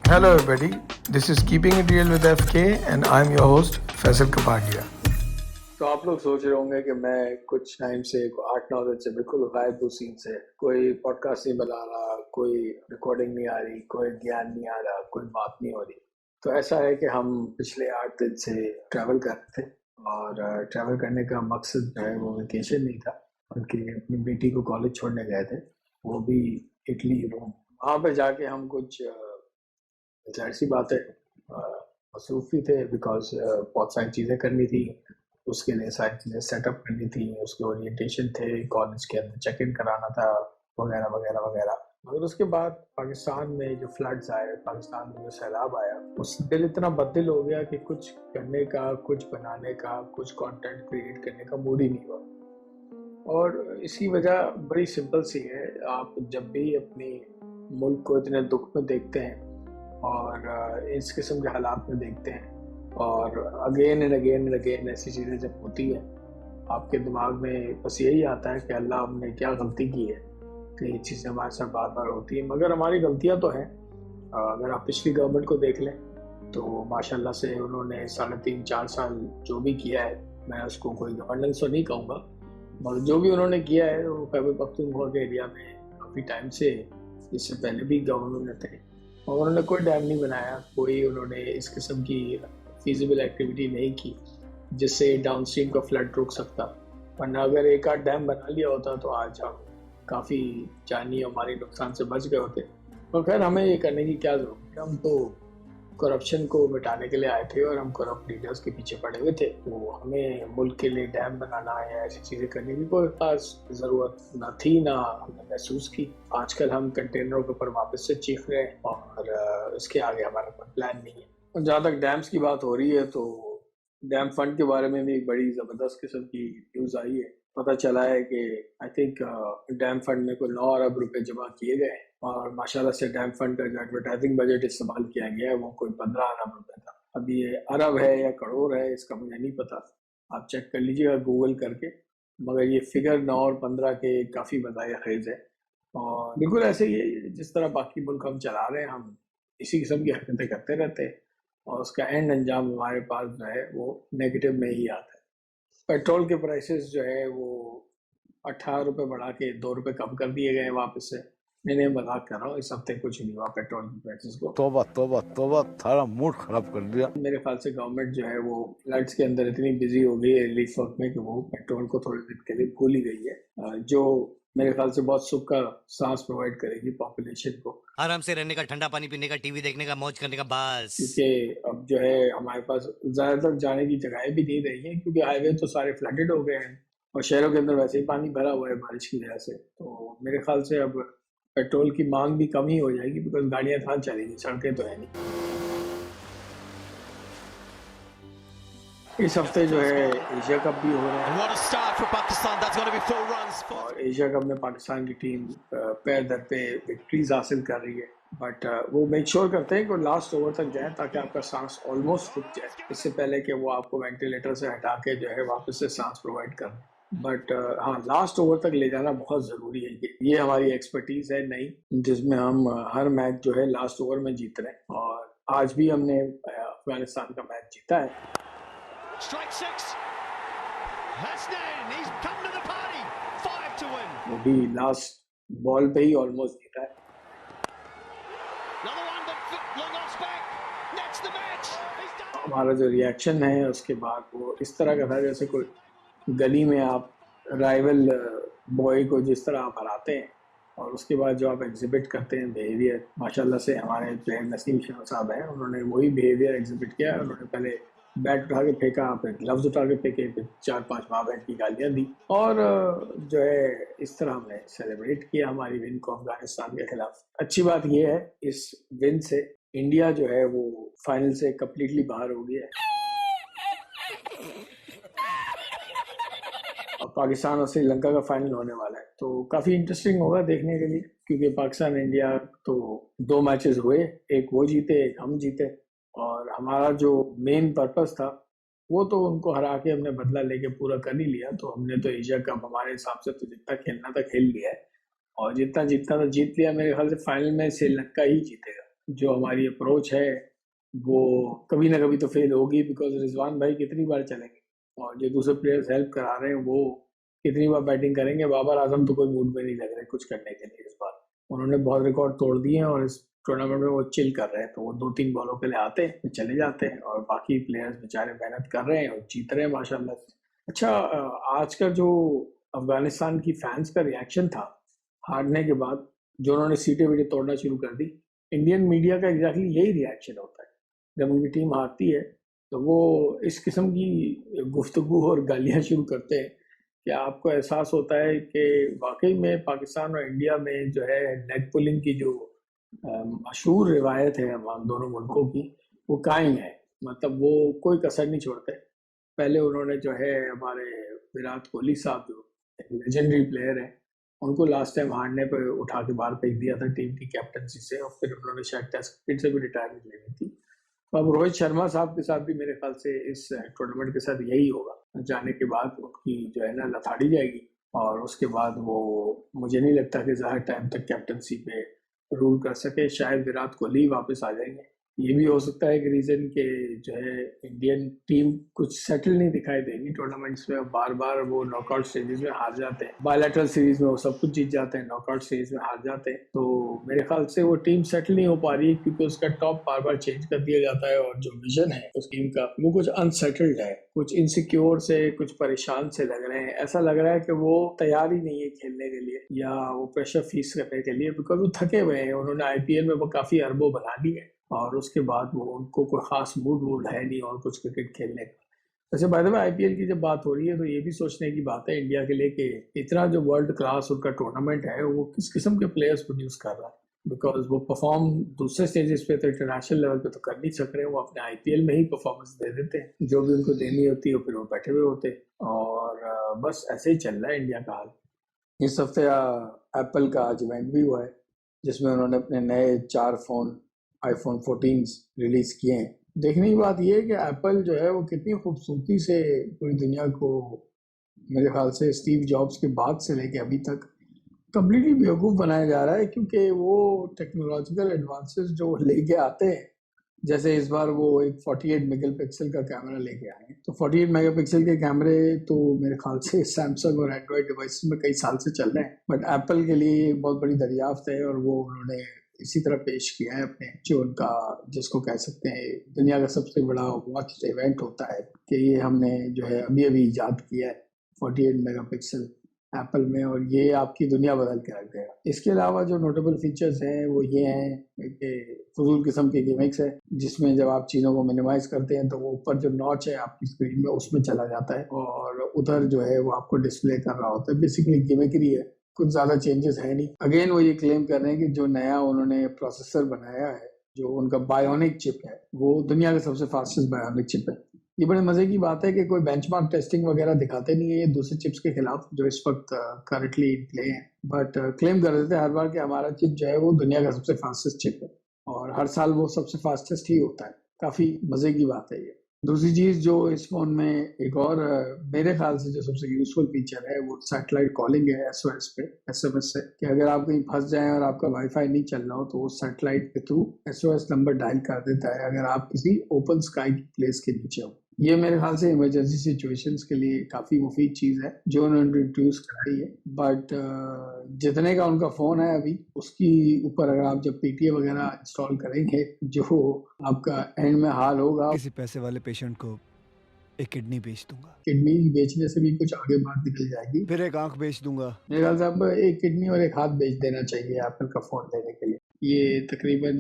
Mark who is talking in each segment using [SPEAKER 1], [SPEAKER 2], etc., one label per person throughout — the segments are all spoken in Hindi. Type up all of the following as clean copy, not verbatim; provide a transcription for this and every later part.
[SPEAKER 1] Hello, everybody. This is Keeping It Real with FK, and I'm your host, Faisal Kapadia.
[SPEAKER 2] तो आप लोग सोच रहे होंगे कि मैं कुछ टाइम से 8-9 दिन से बिल्कुल गायब हूँ सीन से। कोई पॉडकास्ट नहीं बना रहा, कोई रिकॉर्डिंग नहीं आ रही, कोई ज्ञान नहीं आ रहा, कोई बात नहीं हो रही। तो ऐसा है कि हम पिछले 8 दिन से ट्रैवल कर रहे थे और ट्रैवल करने का मकसद जो है वो वेकेशन नहीं था, बल्कि अपनी बेटी को कॉलेज छोड़ने गए थे, वो भी इटली, रोम। वहाँ पर जाके हम कुछ जाहिर सी बात है मसरूफ़ भी थे, बिकॉज बहुत सारी चीज़ें करनी थी। उसके लिए सारी चीज़ें सेटअप करनी थी, उसके ओरिएंटेशन थे, कॉलेज के अंदर चेक इन कराना था, वगैरह वगैरह वगैरह। मगर उसके बाद पाकिस्तान में जो फ्लड्स आए, पाकिस्तान में जो सैलाब आया, उससे दिल इतना बददिल हो गया कि कुछ करने का, कुछ बनाने का, कुछ कंटेंट क्रिएट करने का मूड ही नहीं हुआ। और इसकी वजह बड़ी सिंपल सी है। आप जब भी अपनी मुल्क को इतने दुख में देखते हैं और इस किस्म के हालात में देखते हैं, और again and again and again ऐसी चीज़ें जब होती हैं, आपके दिमाग में बस यही आता है कि अल्लाह हमने क्या गलती की है कि ये चीज़ें हमारे साथ बार बार होती हैं। मगर हमारी गलतियां तो हैं। अगर आप पिछली गवर्नमेंट को देख लें तो माशाल्लाह से उन्होंने 3.5-4 साल जो भी किया है, मैं उसको कोई गवर्नेंस तो नहीं कहूँगा, मगर जो भी उन्होंने किया है वो खैबर पख्तूनख्वा के एरिया में काफ़ी टाइम से, इससे पहले भी गवर्नमेंट थे, और उन्होंने कोई डैम नहीं बनाया, कोई उन्होंने इस किस्म की फीजिबल एक्टिविटी नहीं की जिससे डाउनस्ट्रीम का फ्लड रुक सकता। वरना अगर एक आध डैम बना लिया होता तो आज हम काफ़ी जानी और माली नुकसान से बच गए होते। तो खैर हमें ये करने की क्या ज़रूरत है, हम तो करप्शन को मिटाने के लिए आए थे और हम करप्ट लीडर्स के पीछे पड़े हुए थे। तो हमें मुल्क के लिए डैम बनाना या ऐसी चीज़ें करने की कोई खास ज़रूरत ना थी, ना हमने महसूस की। आजकल हम कंटेनरों के ऊपर वापस से चीख रहे हैं और इसके आगे हमारा कोई प्लान नहीं है। और जहाँ तक डैम्स की बात हो रही है तो डैम फंड के बारे में भी एक बड़ी ज़बरदस्त किस्म की न्यूज़ आई है। पता चला है कि आई थिंक डैम फंड में कोई 9 अरब रुपए जमा किए गए और माशाल्लाह से डैम फंड का जो एडवर्टाइजिंग बजट इस्तेमाल किया गया है वो कोई 15 अरब रुपए था। अब ये अरब है या करोड़ है इसका मुझे नहीं पता, आप चेक कर लीजिएगा गूगल करके, मगर ये फिगर 9 और 15 के काफ़ी बताया खेज है। और बिल्कुल ऐसे ही जिस तरह बाकी मुल्क हम चला रहे हैं, हम इसी किस्म की हरकतें करते रहते हैं और उसका एंड अंजाम हमारे पास जो है वो नेगेटिव में ही आता है। पेट्रोल के प्राइसेस जो है वो 18 रुपये बढ़ा के 2 रुपये कम कर दिए गए वापस से। नहीं मजाक कर रहा हूँ, इस हफ्ते कुछ नहीं हुआ पेट्रोल की प्राइसेस को।
[SPEAKER 3] तोबा तोबा तोबा, थारा मूड खराब कर दिया।
[SPEAKER 2] मेरे ख्याल से गवर्नमेंट जो है वो फ्लड्स के अंदर इतनी बिजी हो गई है रिलीफ वर्क में कि वो पेट्रोल को थोड़े दिन के लिए भूल ही गई है, जो मेरे ख्याल से बहुत सुख का सांस प्रोवाइड करेगी पॉपुलेशन को।
[SPEAKER 4] आराम से रहने का, ठंडा पानी पीने का, टीवी देखने का, मौज करने का, बस।
[SPEAKER 2] क्योंकि अब जो है हमारे पास ज़्यादातर जाने की जगहें भी नहीं रही हैं, क्योंकि हाईवे तो सारे फ्लडेड हो गए हैं और शहरों के अंदर वैसे ही पानी भरा हुआ है बारिश की वजह से। तो मेरे ख्याल से अब पेट्रोल की मांग भी कम ही हो जाएगी, बिकॉज गाड़ियाँ कहाँ चलेंगी, सड़कें तो है नहीं। इस हफ्ते जो है एशिया कप भी हो रहा है और एशिया कप में पाकिस्तान की टीम पैर दर पे विक्ट्रीज हासिल कर रही है, बट वो मेक श्योर करते हैं कि लास्ट ओवर तक जाए ताकि आपका सांस ऑलमोस्ट रुक जाए, इससे पहले कि वो आपको वेंटिलेटर से हटा के जो है वापस से सांस प्रोवाइड कर। बट हाँ, लास्ट ओवर तक ले जाना बहुत ज़रूरी है। ये हमारी एक्सपर्टीज है नहीं, जिसमें हम हर मैच जो है लास्ट ओवर में जीत रहे हैं, और आज भी हमने अफगानिस्तान का मैच जीता है। वो भी लास्ट बॉल पे ही ऑलमोस्ट जीता है। हमारा जो रिएक्शन है उसके बाद वो इस तरह का था जैसे कोई गली में आप राइवल बॉय को जिस तरह आप हराते हैं और उसके बाद जो आप एग्जिबिट करते हैं बिहेवियर, माशाल्लाह से हमारे प्लेयर नसीम शाह साहब हैं, उन्होंने वही बिहेवियर एग्जिबिट किया। उन्होंने पहले बैट उठा के फेंका, फिर ग्लव्स उठा के फेंके, फिर 4-5 माँ बहन की गालियाँ दी और जो है इस तरह हमने सेलिब्रेट किया हमारी विन को अफगानिस्तान के खिलाफ। अच्छी बात यह है इस विन से इंडिया जो है वो फाइनल से कम्प्लीटली बाहर हो गया है और पाकिस्तान और श्रीलंका का फाइनल होने वाला है, तो काफ़ी इंटरेस्टिंग होगा देखने के लिए, क्योंकि पाकिस्तान इंडिया तो 2 मैचेस हुए, एक वो जीते एक हम जीते, और हमारा जो मेन पर्पस था वो तो उनको हरा के हमने बदला लेके पूरा कर ही लिया। तो हमने तो एशिया कप हमारे हिसाब से तो जितना खेलना था खेल लिया है और जितना जीतना था जीत लिया। मेरे ख्याल से फाइनल में श्रीलंका ही जीतेगा, जो हमारी अप्रोच है वो कभी ना कभी तो फेल होगी, बिकॉज रिजवान भाई कितनी बार चलेंगे और जो दूसरे प्लेयर्स हेल्प करा रहे हैं वो कितनी बार बैटिंग करेंगे। बाबर आजम तो कोई मूड में नहीं लग रहे कुछ करने के लिए इस बार। उन्होंने बहुत रिकॉर्ड तोड़ दिए हैं और इस टूर्नामेंट में वो चिल कर रहे हैं, तो वो 2-3 बॉलों के लिए आते हैं फिर चले जाते हैं और बाकी प्लेयर्स बेचारे मेहनत कर रहे हैं और जीत रहे हैं माशाल्लाह। अच्छा, आज का जो अफगानिस्तान की फैंस का रिएक्शन था हारने के बाद, जो उन्होंने सीटें वीटें तोड़ना शुरू कर दी, इंडियन मीडिया का एग्जैक्टली यही रिएक्शन होता है जब उनकी टीम हारती है। तो वो इस किस्म की गुफ्तगू और गालियां शुरू करते हैं कि आपको एहसास होता है कि वाकई में पाकिस्तान और इंडिया में जो है लेग पुलिंग की जो मशहूर रिवायत है हम दोनों मुल्कों की, वो कायम है। मतलब वो कोई कसर नहीं छोड़ते। पहले उन्होंने जो है हमारे विराट कोहली साहब जो लेजेंडरी प्लेयर है, उनको लास्ट टाइम हारने पर उठा के बाहर फेंक दिया था टीम की कैप्टनसी से, और फिर उन्होंने शायद टेस्ट क्रिकेट से भी रिटायरमेंट लेनी थी। तो अब रोहित शर्मा साहब के साथ भी मेरे ख्याल से इस टूर्नामेंट के साथ यही होगा। जाने के बाद उनकी जो है ना लथाड़ी जाएगी और उसके बाद वो मुझे नहीं लगता कि ज़्यादा टाइम तक कैप्टनसी पे रूल कर सके। शायद विराट कोहली वापस आ जाएंगे। ये भी हो सकता है कि रीजन के जो है इंडियन टीम कुछ सेटल नहीं दिखाई देगी टूर्नामेंट्स में, बार बार वो नॉकआउट स्टेजेस में हार जाते हैं। बायलैटरल सीरीज में वो सब कुछ जीत जाते हैं, नॉकआउट सीरीज में हार जाते हैं। तो मेरे ख्याल से वो टीम सेटल नहीं हो पा रही है क्योंकि उसका टॉप बार बार चेंज कर दिया जाता है और जो विजन है उस टीम का वो कुछ अनसेटल्ड है, कुछ इनसिक्योर से, कुछ परेशान से लग रहे हैं। ऐसा लग रहा है कि वो तैयार ही नहीं है खेलने के लिए या वो प्रेशर फीस करने के लिए, बिकॉज वो थके हुए हैं। उन्होंने आईपीएल में वो काफी अरबों बना ली है और उसके बाद वो उनको कोई खास मूड है नहीं और कुछ क्रिकेट खेलने का। वैसे बाय द वे आईपीएल की जब बात हो रही है तो ये भी सोचने की बात है इंडिया के लिए कि इतना जो वर्ल्ड क्लास उनका टूर्नामेंट है वो किस किस्म के प्लेयर्स प्रोड्यूस कर रहा है। बिकॉज वो परफॉर्म दूसरे स्टेजेस पे तो इंटरनेशनल लेवल पे तो कर नहीं सक रहे, वो अपने आईपीएल में ही परफॉर्मेंस दे देते हैं, जो भी उनको देनी होती है फिर वो बैठे हुए होते हैं। और बस ऐसे ही चल रहा है इंडिया का हाल। इस हफ्ते एप्पल का आज इवेंट भी हुआ है जिसमें उन्होंने अपने नए 4 फोन आईफोन 14 रिलीज किए हैं। देखने की बात यह है कि एप्पल जो है वो कितनी खूबसूरती से पूरी दुनिया को, मेरे ख्याल से स्टीव जॉब्स के बाद से लेके अभी तक कम्प्लीटली बेवकूफ़ बनाया जा रहा है, क्योंकि वो टेक्नोलॉजिकल एडवांसेस जो लेके आते हैं, जैसे इस बार वो एक 48 मेगापिक्सल का कैमरा लेके आए हैं। तो 48 मेगापिक्सल के कैमरे तो मेरे ख्याल से सैमसंग और एंड्रॉयड डिवाइस में कई साल से चल रहे हैं, बट एप्पल के लिए एक बहुत बड़ी दरियाफ्त है और वो उन्होंने इसी तरह पेश किया है अपने, जो उनका जिसको कह सकते हैं दुनिया का सबसे बड़ा वॉच इवेंट होता है कि ये हमने जो है अभी अभी इजाद किया है 48 मेगापिक्सल एप्पल में, और ये आपकी दुनिया बदल के रख देगा। इसके अलावा जो नोटेबल फीचर्स हैं वो ये हैं कि फजूल किस्म के गिमिक्स है, जिसमें जब आप चीज़ों को मिनिमाइज करते हैं तो वो ऊपर जो नॉच है आपकी स्क्रीन में उसमें चला जाता है और उधर जो है वो आपको डिस्प्ले कर रहा होता है। बेसिकली गिमिकरी है, कुछ ज़्यादा चेंजेस है नहीं। अगेन वो ये क्लेम कर रहे हैं कि जो नया उन्होंने प्रोसेसर बनाया है, जो उनका बायोनिक चिप है, वो दुनिया का सबसे फास्टेस्ट बायोनिक चिप है। ये बड़े मजे की बात है कि कोई बेंचमार्क टेस्टिंग वगैरह दिखाते नहीं है ये दूसरे चिप्स के खिलाफ जो इस वक्त करंटली इन प्ले है, बट क्लेम कर देते हैं हर बार कि हमारा चिप जो है वो दुनिया का सबसे फास्टेस्ट चिप है और हर साल वो सबसे फास्टेस्ट ही होता है। काफी मजे की बात है ये। दूसरी चीज जो इस फोन में एक और मेरे ख्याल से जो सबसे यूजफुल फीचर है वो सैटेलाइट कॉलिंग है एसओएस पे, एसएमएस से, कि अगर आप कहीं फंस जाएं और आपका वाईफाई नहीं चल रहा हो तो वो सैटेलाइट के थ्रू एसओएस नंबर डायल कर देता है अगर आप किसी ओपन स्काई की प्लेस के नीचे हो। ये मेरे ख्याल से इमरजेंसी सिचुएशंस के लिए काफी मुफीद चीज है जो उन्होंने इंट्रोड्यूस कराई है। बट जितने का उनका फोन है अभी, उसकी ऊपर अगर आप जब पीटीए वगैरह इंस्टॉल करेंगे, जो आपका एंड में हाल होगा,
[SPEAKER 5] किसी पैसे वाले पेशेंट को एक किडनी बेच दूंगा।
[SPEAKER 2] किडनी बेचने से भी कुछ आगे बात निकल जाएगी,
[SPEAKER 5] फिर एक आंख बेच दूंगा।
[SPEAKER 2] मेरे ख्याल से अब एक किडनी और एक हाथ बेच देना चाहिए एप्पल का फोन लेने के लिए। ये तकरीबन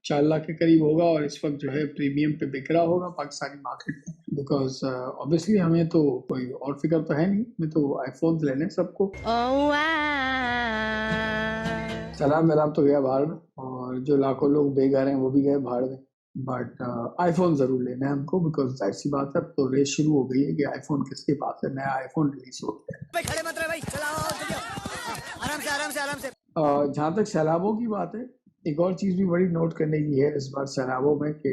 [SPEAKER 2] 4 लाख के करीब होगा और इस वक्त जो है प्रीमियम पे बिक रहा होगा पाकिस्तानी मार्केट में, बिकॉज ऑब्वियसली हमें तो कोई और फिक्र तो है नहीं, हमें तो आईफोन लेने सबको। सलाम वलाम तो गया भाड़ में और जो लाखों लोग बेघर हैं वो भी गए भाड़ में, बट आईफोन जरूर लेना है हमको, बिकॉज जाहिर सी बात है तो रेस शुरू हो गई है कि आईफोन किसके पास है, नया आईफोन रिलीज हो गया है। जहाँ तक सैलाबों की बात है, एक और चीज भी बड़ी नोट करने की है इस बार सैलाबों में कि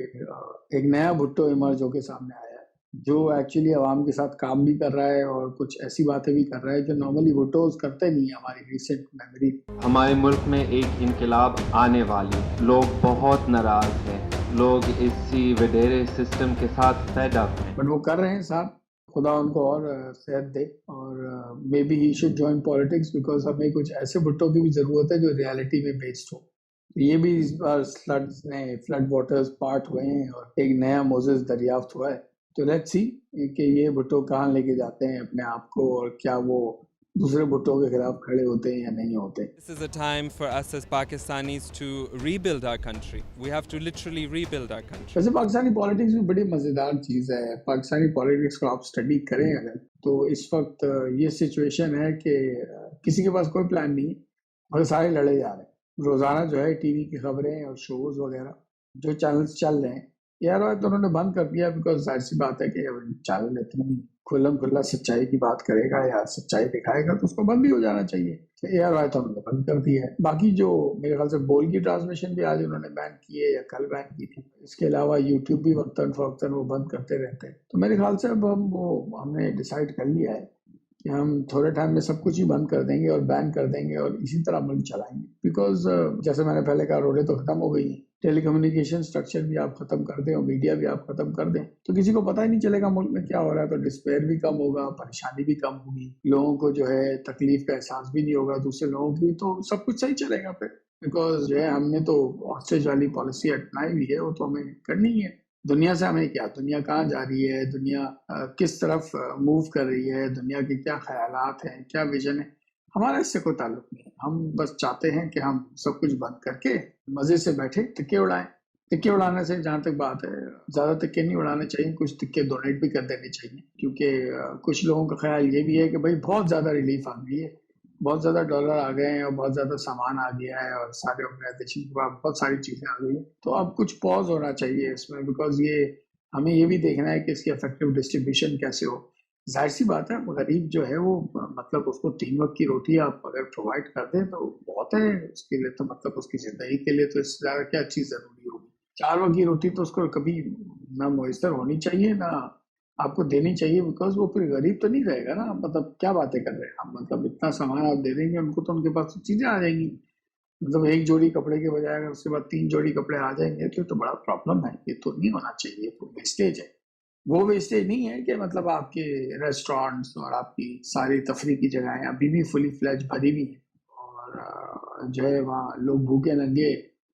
[SPEAKER 2] एक नया भुट्टो इमर्ज होकर सामने आया है, जो एक्चुअली आवाम के साथ काम भी कर रहा है और कुछ ऐसी बातें भी कर रहा है जो नॉर्मली वोटर्स करते नहीं है हमारी रिसेंट मेमोरी।
[SPEAKER 6] हमारे मुल्क में एक इनकलाब आने वाली, लोग बहुत नाराज हैं, लोग इसी वडेरे सिस्टम के साथ फेड अप हैं।
[SPEAKER 2] बट वो कर रहे हैं साहब, खुदा उनको और सेहत दे, और may be he should join politics because हमें कुछ ऐसे भुट्टो की भी जरूरत है जो रियलिटी में बेस्ड हो। ये भी इस बार फ्लड वाटर्स पार्ट हुए हैं और एक नया मोजेस दरियाफ्त हुआ है, तो लेट्स सी कि ये भुट्टो कहाँ लेके जाते हैं अपने आप को और क्या वो दूसरे भुट्टो के खिलाफ खड़े होते हैं या नहीं होते।
[SPEAKER 7] This is a time for us as Pakistanis to rebuild our country. We have to literally rebuild our country.
[SPEAKER 2] वैसे पाकिस्तानी पॉलिटिक्स भी बड़ी मजेदार चीज है। पाकिस्तानी पॉलिटिक्स को आप स्टडी करें अगर, तो इस वक्त ये सिचुएशन है कि किसी के पास कोई प्लान नहीं है और सारे लड़े जा रहे हैं। रोजाना जो है टीवी की खबरें और शोज वगैरह जो चैनल्स चल रहे हैं यार तो उन्होंने बंद कर दिया, बिकॉज जाहिर सी बात है कि चैनल इतनी खुल्लम खुल्ला सच्चाई की बात करेगा या सच्चाई दिखाएगा तो उसको बंद भी हो जाना चाहिए। तो यार तो उन्होंने बंद कर दिया है। बाकी जो मेरे ख्याल से बोल की ट्रांसमिशन भी आज उन्होंने बैन की है या कल बैन की थी। इसके अलावा यूट्यूब भी वक्तन फवक्तन वो बंद करते रहते हैं। तो मेरे ख्याल से अब हमने डिसाइड कर लिया है कि हम थोड़े टाइम में सब कुछ ही बंद कर देंगे और बैन कर देंगे और इसी तरह मुल्क चलाएंगे। बिकॉज जैसे मैंने पहले कहा, रोडें तो खत्म हो गई हैं, टेलीकम्युनिकेशन स्ट्रक्चर भी आप खत्म कर दें और मीडिया भी आप खत्म कर दें तो किसी को पता ही नहीं चलेगा मुल्क में क्या हो रहा है। तो डिस्पेयर भी कम होगा, परेशानी भी कम होगी, लोगों को जो है तकलीफ का एहसास भी नहीं होगा दूसरे लोगों की, तो सब कुछ सही चलेगा फिर। बिकॉज जो है हमने तो ऑस्ट्रेज वाली पॉलिसी अपनाई हुई है, वो तो हमें करनी ही है। दुनिया से हमें क्या, दुनिया कहाँ जा रही है, दुनिया किस तरफ मूव कर रही है, दुनिया के क्या ख्यालात हैं, क्या विजन है, हमारा इससे कोई ताल्लुक नहीं है। हम बस चाहते हैं कि हम सब कुछ बंद करके मजे से बैठे तिक्के उड़ाएं। तिक्के उड़ाने से जहाँ तक बात है, ज्यादा तिक्के नहीं उड़ाने चाहिए, कुछ तिक्के डोनेट भी कर देने चाहिए, क्योंकि कुछ लोगों का ख्याल ये भी है कि भाई बहुत ज्यादा रिलीफ आ गई है, बहुत ज्यादा डॉलर आ गए हैं और बहुत ज्यादा सामान आ गया है और सारे ऑर्गेनाइजेशन के पास बहुत सारी चीजें आ गई हैं, तो अब कुछ पॉज होना चाहिए इसमें। बिकॉज ये हमें ये भी देखना है कि इसकी इफेक्टिव डिस्ट्रीब्यूशन कैसे हो। जाहिर सी बात है, गरीब जो है वो मतलब उसको 3 वक्त की रोटी आप अगर प्रोवाइड कर दें तो बहुत है उसके लिए, तो मतलब उसकी जिंदगी के लिए तो इससे ज्यादा क्या चीज जरूरी होगी। 4 वक्त की रोटी तो उसको कभी ना मुयसर होनी चाहिए ना आपको देनी चाहिए, बिकॉज वो फिर गरीब तो नहीं रहेगा ना। मतलब क्या बातें कर रहे हैं आप, मतलब इतना सामान आप दे देंगे उनको तो उनके पास चीजें आ जाएंगी। मतलब एक जोड़ी कपड़े के बजाय अगर उसके बाद 3 जोड़ी कपड़े आ जाएंगे तो बड़ा प्रॉब्लम है। ये तो नहीं होना चाहिए, तो वेस्टेज है। वो वेस्टेज नहीं है कि मतलब आपके रेस्टोरेंट्स और आपकी सारी तफरी की जगहें अभी भी फुली फ्लैज भरी हुई हैं और जो है वहाँ लोग भूखे नंगे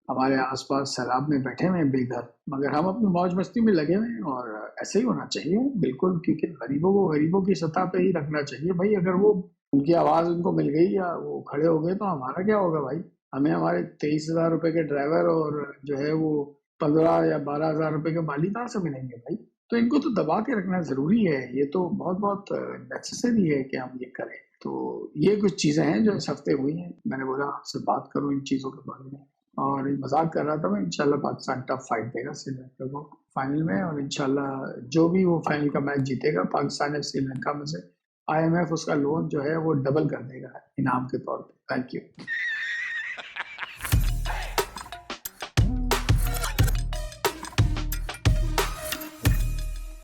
[SPEAKER 2] हमारे आसपास सैलाब में बैठे हुए हैं बेघर, मगर हम अपनी मौज मस्ती में लगे हुए हैं। और ऐसे ही होना चाहिए बिल्कुल, क्योंकि गरीबों को गरीबों की सतह पे ही रखना चाहिए भाई। अगर वो उनकी आवाज उनको मिल गई या वो खड़े हो गए तो हमारा क्या होगा भाई। हमें हमारे 23,000 रुपए के ड्राइवर और जो है वो 15 या 12,000 रुपए के मालिक कहाँ से मिलेंगे भाई। तो इनको तो दबा के रखना जरूरी है, ये तो बहुत बहुत नेसेसरी है कि हम ये करें। तो ये कुछ चीजें हैं जो इस हफ्ते हुई हैं, मैंने बोला आपसे बात करूं इन चीजों के बारे में। और मजाक कर रहा था मैं, इंशाल्लाह पाकिस्तान टफ फाइट देगा श्रीलंका को फाइनल में, और इंशाल्लाह जो भी वो फाइनल का मैच जीतेगा पाकिस्तान या श्रीलंका में से, IMF उसका लोन जो है वो डबल कर देगा इनाम के तौर पे। Thank you.